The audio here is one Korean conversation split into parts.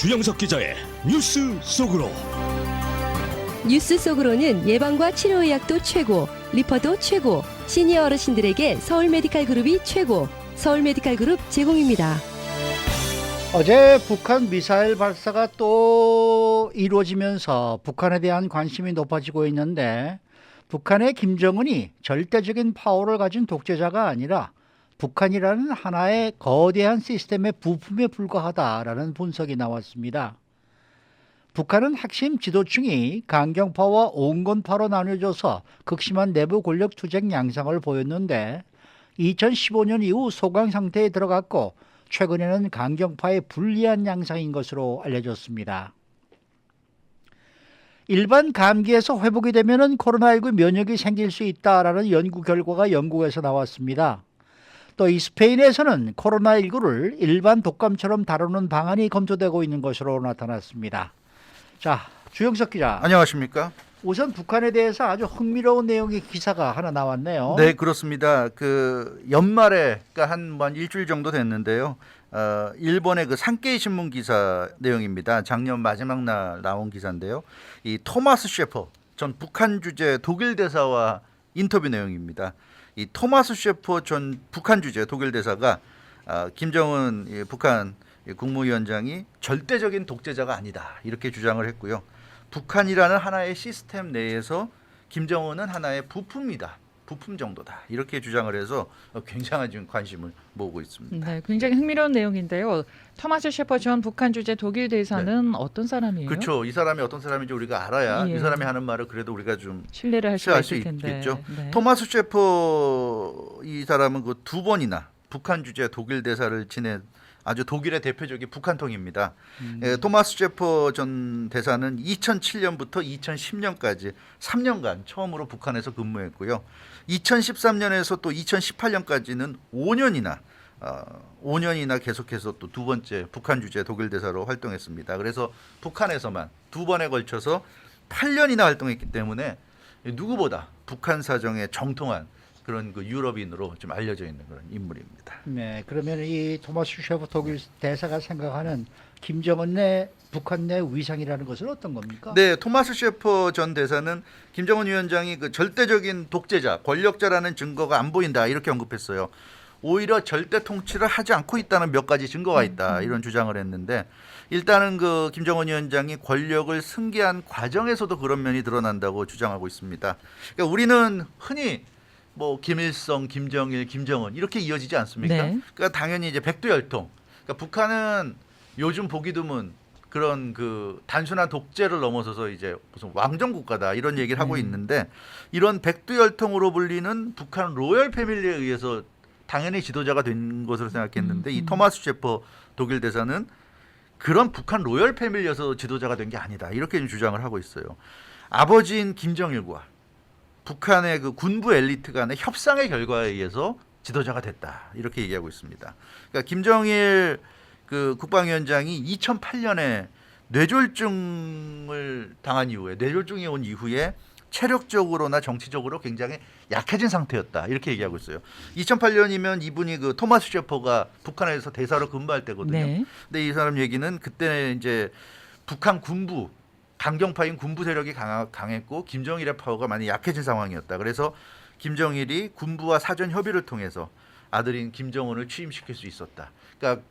주영석 기자의 뉴스 속으로. 뉴스 속으로는 예방과 치료의학도 최고, 리퍼도 최고, 시니어 어르신들에게 서울 메디칼 그룹이 최고, 서울 메디칼 그룹 제공입니다. 어제 북한 미사일 발사가 또 이루어지면서 북한에 대한 관심이 높아지고 있는데, 북한의 김정은이 절대적인 파워를 가진 독재자가 아니라 북한이라는 하나의 거대한 시스템의 부품에 불과하다라는 분석이 나왔습니다. 북한은 핵심 지도층이 강경파와 온건파로 나뉘어져서 극심한 내부 권력 투쟁 양상을 보였는데, 2015년 이후 소강 상태에 들어갔고 최근에는 강경파의 불리한 양상인 것으로 알려졌습니다. 일반 감기에서 회복이 되면 코로나19 면역이 생길 수 있다라는 연구 결과가 영국에서 나왔습니다. 또 이 스페인에서는 코로나19를 일반 독감처럼 다루는 방안이 검토되고 있는 것으로 나타났습니다. 자, 주영석 기자. 안녕하십니까? 우선 북한에 대해서 아주 흥미로운 내용의 기사가 하나 나왔네요. 네, 그렇습니다. 그 연말에 그러니까 한 일주일 정도 됐는데요. 일본의 그 산케이 신문 기사 내용입니다. 작년 마지막 날 나온 기사인데요. 이 토마스 셰퍼 전 북한 주재 독일 대사와 인터뷰 내용입니다. 이 토마스 셰퍼 전 북한 주재 독일 대사가 김정은 북한 국무위원장이 절대적인 독재자가 아니다 이렇게 주장을 했고요. 북한이라는 하나의 시스템 내에서 김정은은 하나의 부품이다. 부품 정도다. 이렇게 주장을 해서 굉장한 지금 관심을 모으고 있습니다. 네, 굉장히 흥미로운 내용인데요. 토마스 셰퍼 전 북한 주재 독일 대사는 어떤 사람이에요? 그렇죠. 이 사람이 어떤 사람인지 우리가 알아야 예. 이 사람이 하는 말을 그래도 우리가 좀 신뢰를 할 수가 있을 텐데. 있겠죠. 네. 토마스 셰퍼 이 사람은 그 두 번이나 북한 주재 독일 대사를 지낸 아주 독일의 대표적인 북한통입니다. 토마스 셰퍼 전 대사는 2007년부터 2010년까지 3년간 처음으로 북한에서 근무했고요. 2013년에서 또 2018년까지는 5년이나 계속해서 또 두 번째 북한 주재 독일 대사로 활동했습니다. 그래서 북한에서만 두 번에 걸쳐서 8년이나 활동했기 때문에 누구보다 북한 사정에 정통한 그런 그 유럽인으로 좀 알려져 있는 그런 인물입니다. 네, 그러면 이 토마스 셰퍼 독일 대사가 생각하는 김정은 내 북한 내 위상이라는 것은 어떤 겁니까? 네, 토마스 셰퍼 전 대사는 김정은 위원장이 그 절대적인 독재자, 권력자라는 증거가 안 보인다 이렇게 언급했어요. 오히려 절대 통치를 하지 않고 있다는 몇 가지 증거가 있다 이런 주장을 했는데, 일단은 그 김정은 위원장이 권력을 승계한 과정에서도 그런 면이 드러난다고 주장하고 있습니다. 그러니까 우리는 흔히 뭐 김일성, 김정일, 김정은 이렇게 이어지지 않습니까? 네. 그러니까 당연히 이제 백두열통. 그러니까 북한은 요즘 보기 드문 그런 그 단순한 독재를 넘어서서 이제 무슨 왕정 국가다 이런 얘기를 하고 있는데, 이런 백두열통으로 불리는 북한 로열 패밀리에 의해서 당연히 지도자가 된 것으로 생각했는데 이 토마스 셰퍼 독일 대사는 그런 북한 로열 패밀리에서 지도자가 된 게 아니다 이렇게 좀 주장을 하고 있어요. 아버지인 김정일과 북한의 그 군부 엘리트 간의 협상의 결과에 의해서 지도자가 됐다 이렇게 얘기하고 있습니다. 그러니까 김정일 그 국방위원장이 2008년에 뇌졸중을 당한 이후에, 뇌졸중이 온 이후에 체력적으로나 정치적으로 굉장히 약해진 상태였다 이렇게 얘기하고 있어요. 2008년이면 이분이 그 토마스 셰퍼가 북한에서 대사로 근무할 때거든요. 네. 근데 이 사람 얘기는 그때 이제 북한 군부 강경파인 군부 세력이 강했고 김정일의 파워가 많이 약해진 상황이었다. 그래서 김정일이 군부와 사전 협의를 통해서 아들인 김정은을 취임시킬 수 있었다. 그러니까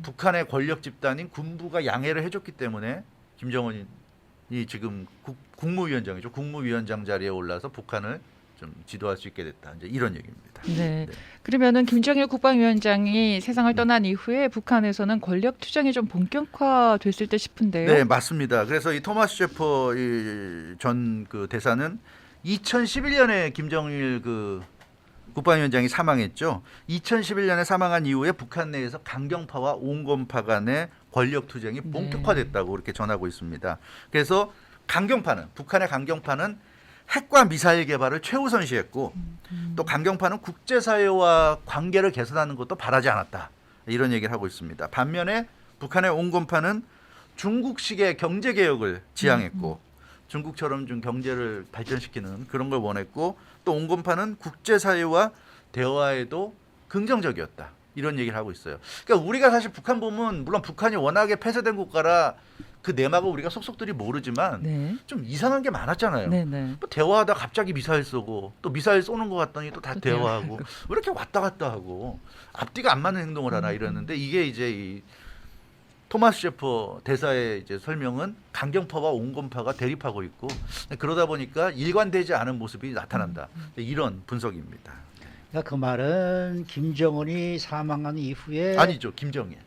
북한의 권력 집단인 군부가 양해를 해줬기 때문에 김정은이 지금 국무위원장이죠. 국무위원장 자리에 올라서 북한을 좀 지도할 수 있게 됐다. 이제 이런 얘기입니다. 네. 그러면은 김정일 국방위원장이 세상을 떠난 이후에 북한에서는 권력 투쟁이 좀 본격화됐을 때 싶은데요. 네, 맞습니다. 그래서 이 토마스 셰퍼 전 그 대사는 2011년에 김정일 그 국방위원장이 사망했죠. 2011년에 사망한 이후에 북한 내에서 강경파와 온건파 간의 권력 투쟁이 본격화됐다고 이렇게 전하고 있습니다. 그래서 강경파는, 북한의 강경파는 핵과 미사일 개발을 최우선시했고 또 강경파는 국제사회와 관계를 개선하는 것도 바라지 않았다 이런 얘기를 하고 있습니다. 반면에 북한의 온건파는 중국식의 경제개혁을 지향했고 중국처럼 좀 경제를 발전시키는 그런 걸 원했고, 또 온건파는 국제사회와 대화에도 긍정적이었다 이런 얘기를 하고 있어요. 그러니까 우리가 사실 북한 보면 물론 북한이 워낙에 폐쇄된 국가라 그 내막을 우리가 속속들이 모르지만 네. 좀 이상한 게 많았잖아요. 네, 네. 뭐 대화하다 갑자기 미사일 쏘고 또 미사일 쏘는 것 같더니 또 다 또 대화하고 왜 이렇게 왔다 갔다 하고 앞뒤가 안 맞는 행동을 하나 이랬는데 이게 이제 이 토마스 셰퍼 대사의 이제 설명은 강경파와 온건파가 대립하고 있고 그러다 보니까 일관되지 않은 모습이 나타난다. 이런 분석입니다. 그러니까 그 말은 김정은이 사망한 이후에 아니죠, 김정일.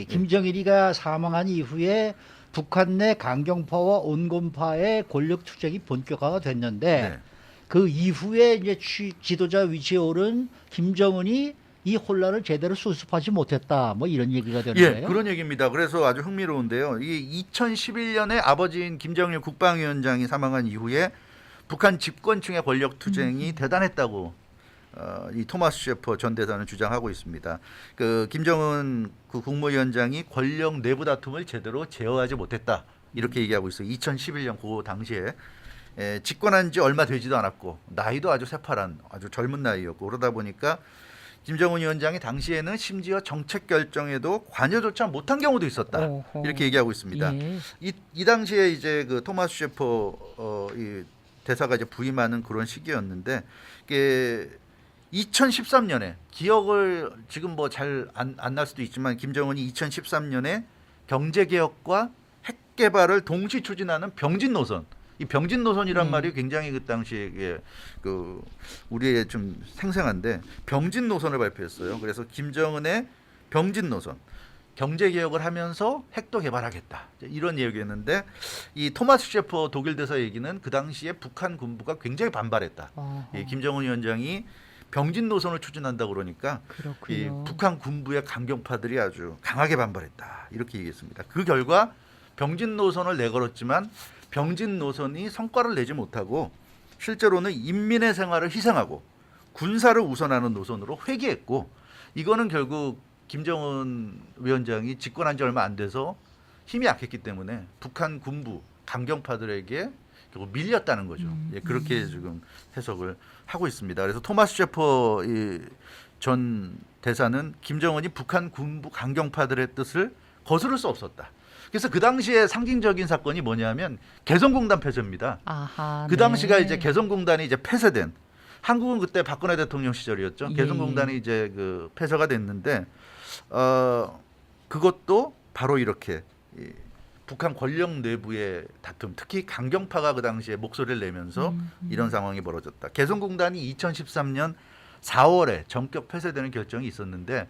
김정일이가 사망한 이후에 북한 내 강경파와 온건파의 권력 투쟁이 본격화가 됐는데 네. 그 이후에 이제 지도자 위치에 오른 김정은이 이 혼란을 제대로 수습하지 못했다. 뭐 이런 얘기가 되는 예, 거예요. 그런 얘기입니다. 그래서 아주 흥미로운데요. 이 2011년에 아버지인 김정일 국방위원장이 사망한 이후에 북한 집권층의 권력 투쟁이 대단했다고 이 토마스 셰퍼 전 대사는 주장하고 있습니다. 그 김정은 그 국무위원장이 권력 내부 다툼을 제대로 제어하지 못했다. 이렇게 얘기하고 있어요. 2011년 그 당시에 집권한 지 얼마 되지도 않았고 나이도 아주 새파란 아주 젊은 나이였고 그러다 보니까 김정은 위원장이 당시에는 심지어 정책 결정에도 관여조차 못한 경우도 있었다. 어허. 이렇게 얘기하고 있습니다. 예. 이 당시에 이제 그 토마스 셰퍼 이 대사가 이제 부임하는 그런 시기였는데 이게 2013년에 기억을 지금 뭐 잘 안 날 수도 있지만 김정은이 2013년에 경제 개혁과 핵 개발을 동시 추진하는 병진 노선. 이 병진 노선이란 말이 굉장히 그 당시에 그 우리의 좀 생생한데 병진 노선을 발표했어요. 그래서 김정은의 병진 노선. 경제 개혁을 하면서 핵도 개발하겠다. 이런 얘기였는데 이 토마스 셰퍼 독일 대사 얘기는 그 당시에 북한 군부가 굉장히 반발했다. 이 김정은 위원장이 병진 노선을 추진한다 그러니까 이 그렇군요. 북한 군부의 강경파들이 아주 강하게 반발했다. 이렇게 얘기했습니다. 그 결과 병진 노선을 내걸었지만 병진 노선이 성과를 내지 못하고 실제로는 인민의 생활을 희생하고 군사를 우선하는 노선으로 회귀했고 이거는 결국 김정은 위원장이 집권한 지 얼마 안 돼서 힘이 약했기 때문에 북한 군부 강경파들에게 결국 밀렸다는 거죠. 예, 그렇게 지금 해석을 하고 있습니다. 그래서 토마스 셰퍼 전 대사는 김정은이 북한 군부 강경파들의 뜻을 거스를 수 없었다. 그래서 그 당시에 상징적인 사건이 뭐냐면 개성공단 폐쇄입니다. 아하, 그 네. 당시가 이제 개성공단이 이제 폐쇄된 한국은 그때 박근혜 대통령 시절이었죠. 예. 개성공단이 이제 그 폐쇄가 됐는데 그것도 바로 이렇게 북한 권력 내부의 다툼, 특히 강경파가 그 당시에 목소리를 내면서 이런 상황이 벌어졌다. 개성공단이 2013년 4월에 전격 폐쇄되는 결정이 있었는데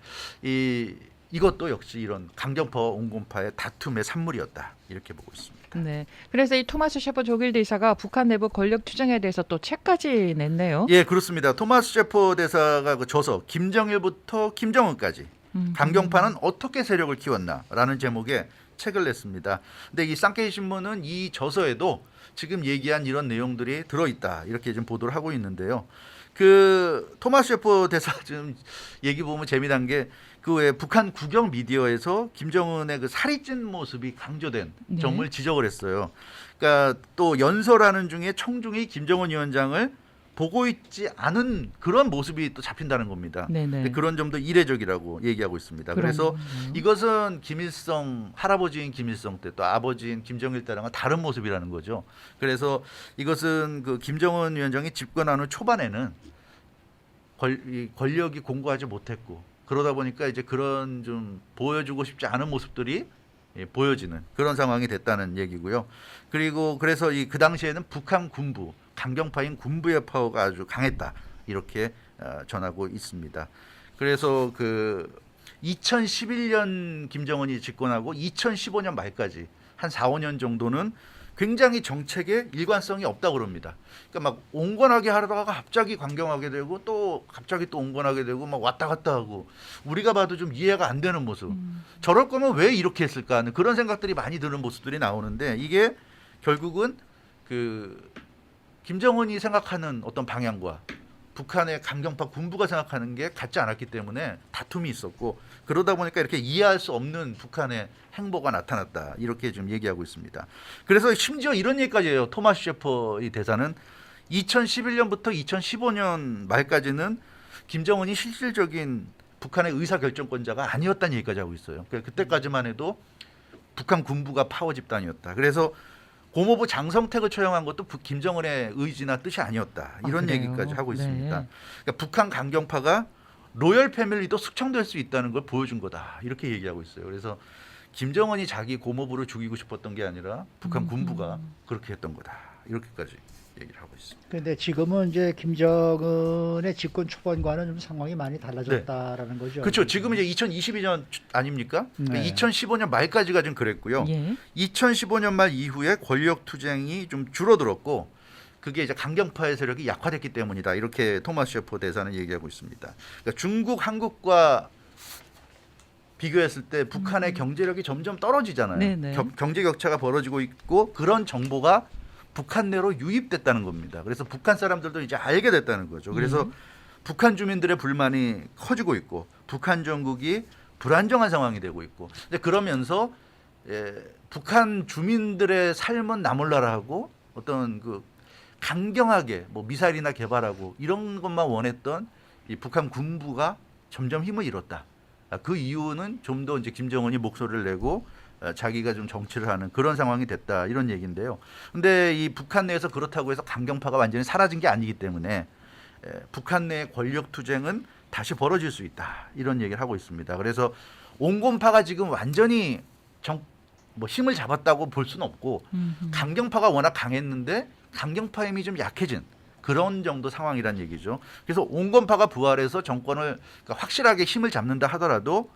이것도 역시 이런 강경파와 온건파의 다툼의 산물이었다. 이렇게 보고 있습니다. 네. 그래서 이 토마스 셰퍼 독일 대사가 북한 내부 권력 투쟁에 대해서 또 책까지 냈네요. 예, 그렇습니다. 토마스 셰퍼 대사가 그 저서 김정일부터 김정은까지 강경파는 어떻게 세력을 키웠나라는 제목의 책을 냈습니다. 근데 이 쌍케이 신문은 이 저서에도 지금 얘기한 이런 내용들이 들어있다. 이렇게 좀 보도를 하고 있는데요. 그 토마스 셰퍼 대사 지금 얘기 보면 재미난 게 그 외 북한 국영 미디어에서 김정은의 그 살이 찐 모습이 강조된 네. 점을 지적을 했어요. 그러니까 또 연설하는 중에 청중이 김정은 위원장을 보고 있지 않은 그런 모습이 또 잡힌다는 겁니다. 네네. 그런 점도 이례적이라고 얘기하고 있습니다. 그래서 그렇군요. 이것은 김일성 할아버지인 김일성 때 또 아버지인 김정일 때랑은 다른 모습이라는 거죠. 그래서 이것은 그 김정은 위원장이 집권한 후 초반에는 이 권력이 공고하지 못했고 그러다 보니까 이제 그런 좀 보여주고 싶지 않은 모습들이 보여지는 그런 상황이 됐다는 얘기고요. 그리고 그래서 그 당시에는 북한 군부 강경파인 군부의 파워가 아주 강했다 이렇게 전하고 있습니다. 그래서 그 2011년 김정은이 집권하고 2015년 말까지 한 4, 5년 정도는 굉장히 정책에 일관성이 없다고 그럽니다. 그러니까 막 온건하게 하다가 갑자기 강경하게 되고 또 갑자기 또 온건하게 되고 막 왔다 갔다 하고 우리가 봐도 좀 이해가 안 되는 모습. 저럴 거면 왜 이렇게 했을까 하는 그런 생각들이 많이 드는 모습들이 나오는데 이게 결국은 그 김정은이 생각하는 어떤 방향과 북한의 강경파 군부가 생각하는 게 같지 않았기 때문에 다툼이 있었고 그러다 보니까 이렇게 이해할 수 없는 북한의 행보가 나타났다 이렇게 좀 얘기하고 있습니다. 그래서 심지어 이런 얘기까지 해요. 토마스 셰퍼 이 대사는 2011년부터 2015년 말까지는 김정은이 실질적인 북한의 의사 결정권자가 아니었다는 얘기까지 하고 있어요. 그러니까 그때까지만 해도 북한 군부가 파워 집단이었다. 그래서 고모부 장성택을 처형한 것도 김정은의 의지나 뜻이 아니었다. 이런 그래요? 얘기까지 하고 네. 있습니다. 그러니까 북한 강경파가 로열 패밀리도 숙청될 수 있다는 걸 보여준 거다. 이렇게 얘기하고 있어요. 그래서 김정은이 자기 고모부를 죽이고 싶었던 게 아니라 북한 군부가 그렇게 했던 거다. 이렇게까지 얘기를 하고 있습니다. 그런데 지금은 이제 김정은의 집권 초반과는 좀 상황이 많이 달라졌다라는 거죠. 그렇죠. 지금은 이제 2022년 아닙니까? 네. 2015년 말까지가 좀 그랬고요. 예. 2015년 말 이후에 권력 투쟁이 좀 줄어들었고 그게 이제 강경파의 세력이 약화됐기 때문이다. 이렇게 토마스 셰퍼 대사는 얘기하고 있습니다. 그러니까 중국, 한국과 비교했을 때 북한의 경제력이 점점 떨어지잖아요. 네네. 경제 격차가 벌어지고 있고 그런 정보가 북한 내로 유입됐다는 겁니다. 그래서 북한 사람들도 이제 알게 됐다는 거죠. 그래서 북한 주민들의 불만이 커지고 있고 북한 정국이 불안정한 상황이 되고 있고 근데 그러면서 북한 주민들의 삶은 나몰라라하고 어떤 그 강경하게 뭐 미사일이나 개발하고 이런 것만 원했던 이 북한 군부가 점점 힘을 잃었다. 그 이유는 좀 더 이제 김정은이 목소리를 내고 자기가 좀 정치를 하는 그런 상황이 됐다 이런 얘기인데요. 근데 이 북한 내에서 그렇다고 해서 강경파가 완전히 사라진 게 아니기 때문에 북한 내의 권력 투쟁은 다시 벌어질 수 있다 이런 얘기를 하고 있습니다. 그래서 온건파가 지금 완전히 뭐 힘을 잡았다고 볼 수는 없고 강경파가 워낙 강했는데 강경파 힘이 좀 약해진 그런 정도 상황이란 얘기죠. 그래서 온건파가 부활해서 정권을 그러니까 확실하게 힘을 잡는다 하더라도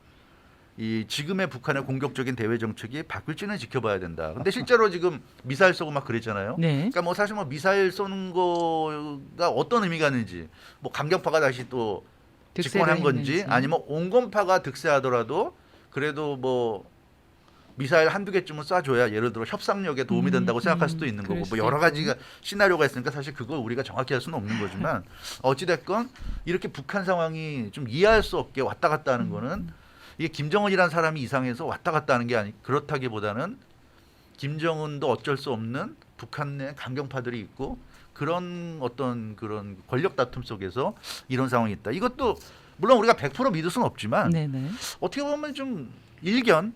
이 지금의 북한의 공격적인 대외 정책이 바뀔지는 지켜봐야 된다. 근데 실제로 지금 미사일 쏘고 막 그랬잖아요. 네. 그러니까 뭐 사실 뭐 미사일 쏘는 거가 어떤 의미가 있는지 뭐 강경파가 다시 또 집권한 건지 아니면 온건파가 득세하더라도 그래도 뭐 미사일 한두 개쯤은 쏴줘야 예를 들어 협상력에 도움이 된다고 생각할 수도 있는 거고 뭐 여러 가지가 시나리오가 있으니까 사실 그걸 우리가 정확히 할 수는 없는 거지만 어찌됐건 이렇게 북한 상황이 좀 이해할 수 없게 왔다 갔다 하는 거는 이게 김정은이라는 사람이 이상해서 왔다 갔다 하는 게 아니 그렇다기보다는 김정은도 어쩔 수 없는 북한 내 강경파들이 있고 그런 어떤 그런 권력 다툼 속에서 이런 상황이 있다. 이것도 물론 우리가 100% 믿을 수는 없지만 네네. 어떻게 보면 좀 일견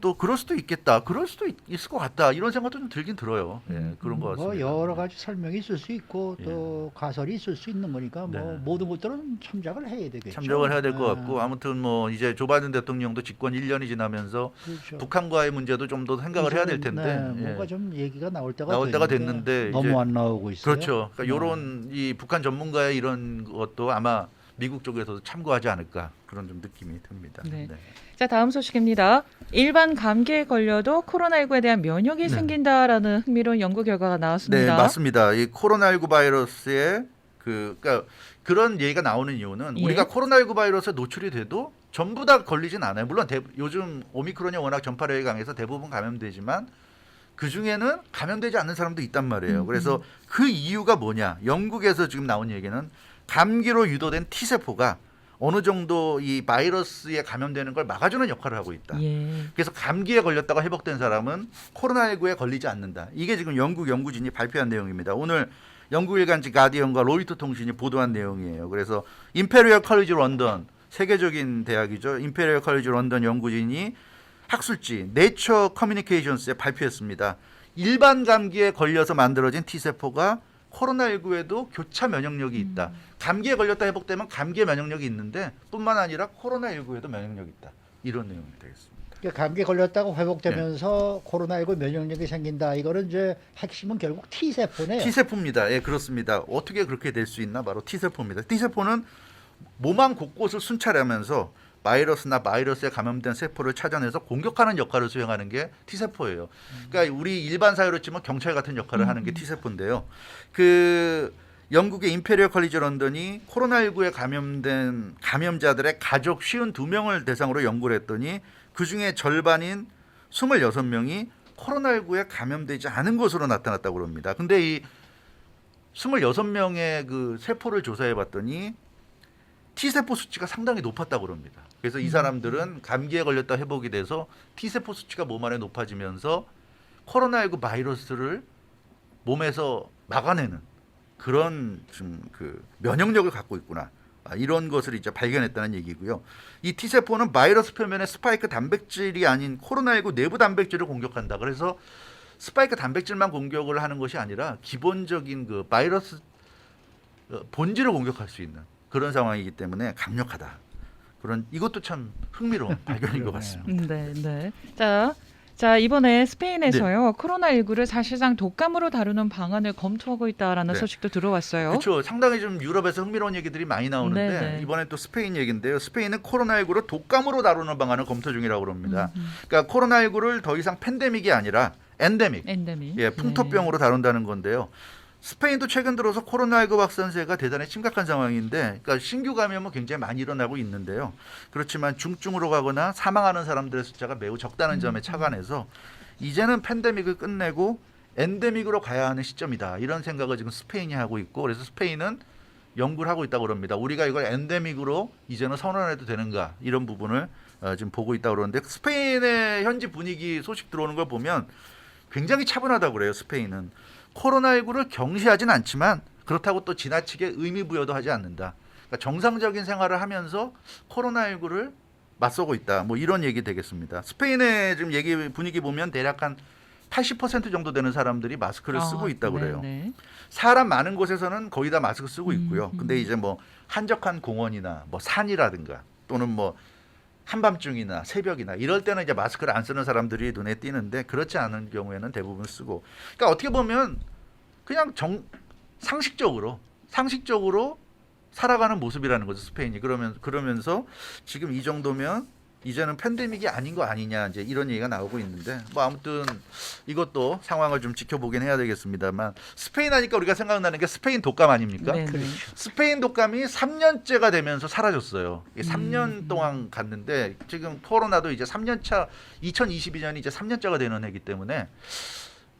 또 그럴 수도 있겠다. 그럴 수도 있을 것 같다. 이런 생각도 좀 들긴 들어요. 예, 그런 것 같습니다. 뭐 여러 가지 설명이 있을 수 있고 또 가설이 있을 수 있는 거니까 뭐 네. 모든 것들은 참작을 해야 되겠죠. 참작을 해야 될 것 아, 같고 아무튼 뭐 이제 조 바이든 대통령도 집권 1년이 지나면서 그렇죠. 북한과의 문제도 좀 더 생각을 해야 될 텐데 네, 뭔가 좀 얘기가 나올 때가 됐는데 너무 이제 안 나오고 있어요. 그렇죠. 그러니까 이런 이 북한 전문가의 이런 것도 아마 미국 쪽에서도 참고하지 않을까 그런 좀 느낌이 듭니다. 네. 자, 다음 소식입니다. 일반 감기에 걸려도 코로나19에 대한 면역이 생긴다라는 흥미로운 연구 결과가 나왔습니다. 네, 맞습니다. 이 코로나19 바이러스의 그러니까 그런 얘기가 나오는 이유는 예. 우리가 코로나19 바이러스에 노출이 돼도 전부 다 걸리진 않아요. 물론 요즘 오미크론이 워낙 전파력이 강해서 대부분 감염되지만 그 중에는 감염되지 않는 사람도 있단 말이에요. 그래서 그 이유가 뭐냐? 영국에서 지금 나온 얘기는 감기로 유도된 T세포가 어느 정도 이 바이러스에 감염되는 걸 막아주는 역할을 하고 있다. 예. 그래서 감기에 걸렸다가 회복된 사람은 코로나19에 걸리지 않는다. 이게 지금 영국 연구진이 발표한 내용입니다. 오늘 영국 일간지 가디언과 로이터 통신이 보도한 내용이에요. 그래서 임페리얼 컬리지 런던 세계적인 대학이죠. 임페리얼 컬리지 런던 연구진이 학술지 네이처 커뮤니케이션스에 발표했습니다. 일반 감기에 걸려서 만들어진 T세포가 코로나19에도 교차 면역력이 있다. 감기에 걸렸다 회복되면 감기에 면역력이 있는데 뿐만 아니라 코로나19에도 면역력이 있다. 이런 내용이 되겠습니다. 그러니까 감기에 걸렸다고 회복되면서 코로나19 면역력이 생긴다. 이거는 이제 핵심은 결국 T세포네요. T세포입니다. 예, 그렇습니다. 어떻게 그렇게 될 수 있나? 바로 T세포입니다. T세포는 몸안 곳곳을 순찰하면서 바이러스나 바이러스에 감염된 세포를 찾아내서 공격하는 역할을 수행하는 게 T세포예요. 그러니까 우리 일반 사회로 치면 경찰 같은 역할을 하는 게 T세포인데요. 그 영국의 임페리얼 컬리지 런던이 코로나19에 감염된 감염자들의 가족 52명을 대상으로 연구를 했더니 그중에 절반인 26명이 코로나19에 감염되지 않은 것으로 나타났다고 합니다. 근데 이 26명의 그 세포를 조사해 봤더니 T세포 수치가 상당히 높았다고 합니다. 그래서 이 사람들은 감기에 걸렸다 회복이 돼서 T세포 수치가 몸 안에 높아지면서 코로나19 바이러스를 몸에서 막아내는 그런 좀 그 면역력을 갖고 있구나. 이런 것을 이제 발견했다는 얘기고요. 이 T세포는 바이러스 표면에 스파이크 단백질이 아닌 코로나19 내부 단백질을 공격한다. 그래서 스파이크 단백질만 공격을 하는 것이 아니라 기본적인 그 바이러스 본질을 공격할 수 있는 그런 상황이기 때문에 강력하다. 그런 이것도 참 흥미로운 발견인 것 같습니다. 네, 네. 자 이번에 스페인에서요 코로나19를 사실상 독감으로 다루는 방안을 검토하고 있다라는 네. 소식도 들어왔어요. 그렇죠. 상당히 좀 유럽에서 흥미로운 얘기들이 많이 나오는데 네네. 이번에 또 스페인 얘기인데요. 스페인은 코로나19를 독감으로 다루는 방안을 검토 중이라고 합니다. 그러니까 코로나19를 더 이상 팬데믹이 아니라 엔데믹, 엔데믹. 예, 풍토병으로 다룬다는 건데요. 스페인도 최근 들어서 코로나19 확산세가 대단히 심각한 상황인데, 그러니까 신규 감염은 굉장히 많이 일어나고 있는데요. 그렇지만 중증으로 가거나 사망하는 사람들의 숫자가 매우 적다는 점에 착안해서 이제는 팬데믹을 끝내고 엔데믹으로 가야 하는 시점이다. 이런 생각을 지금 스페인이 하고 있고, 그래서 스페인은 연구를 하고 있다고 그럽니다. 우리가 이걸 엔데믹으로 이제는 선언해도 되는가 이런 부분을 지금 보고 있다고 그러는데, 스페인의 현지 분위기 소식 들어오는 걸 보면 굉장히 차분하다고 그래요. 스페인은 코로나19를 경시하진 않지만 그렇다고 또 지나치게 의미 부여도 하지 않는다. 그러니까 정상적인 생활을 하면서 코로나19를 맞서고 있다. 뭐 이런 얘기 되겠습니다. 스페인의 지금 얘기 분위기 보면 대략 한 80% 정도 되는 사람들이 마스크를 쓰고 있다고 그래요. 네네. 사람 많은 곳에서는 거의 다 마스크 쓰고 있고요. 근데 이제 뭐 한적한 공원이나 뭐 산이라든가 또는 뭐 한밤중이나 새벽이나 이럴 때는 이제 마스크를 안 쓰는 사람들이 눈에 띄는데, 그렇지 않은 경우에는 대부분 쓰고. 그러니까 어떻게 보면 그냥 상식적으로 살아가는 모습이라는 거죠, 스페인이. 그러면서 지금 이 정도면 이제는 팬데믹이 아닌 거 아니냐, 이제 이런 얘기가 나오고 있는데, 뭐 아무튼 이것도 상황을 좀 지켜보긴 해야 되겠습니다만, 스페인 하니까 우리가 생각나는 게 스페인 독감 아닙니까? 네네. 스페인 독감이 3년째가 되면서 사라졌어요. 이게 3년 동안 갔는데 지금 코로나도 이제 3년차, 2022년이 이제 3년째가 되는 해기 때문에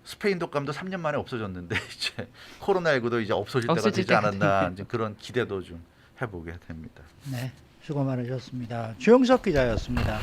스페인 독감도 3년 만에 없어졌는데 이제 코로나19도 이제 없어질 때가 없어질 되지 때가 않았나, 이제 그런 기대도 좀 해보게 됩니다. 네, 수고 많으셨습니다. 주영석 기자였습니다.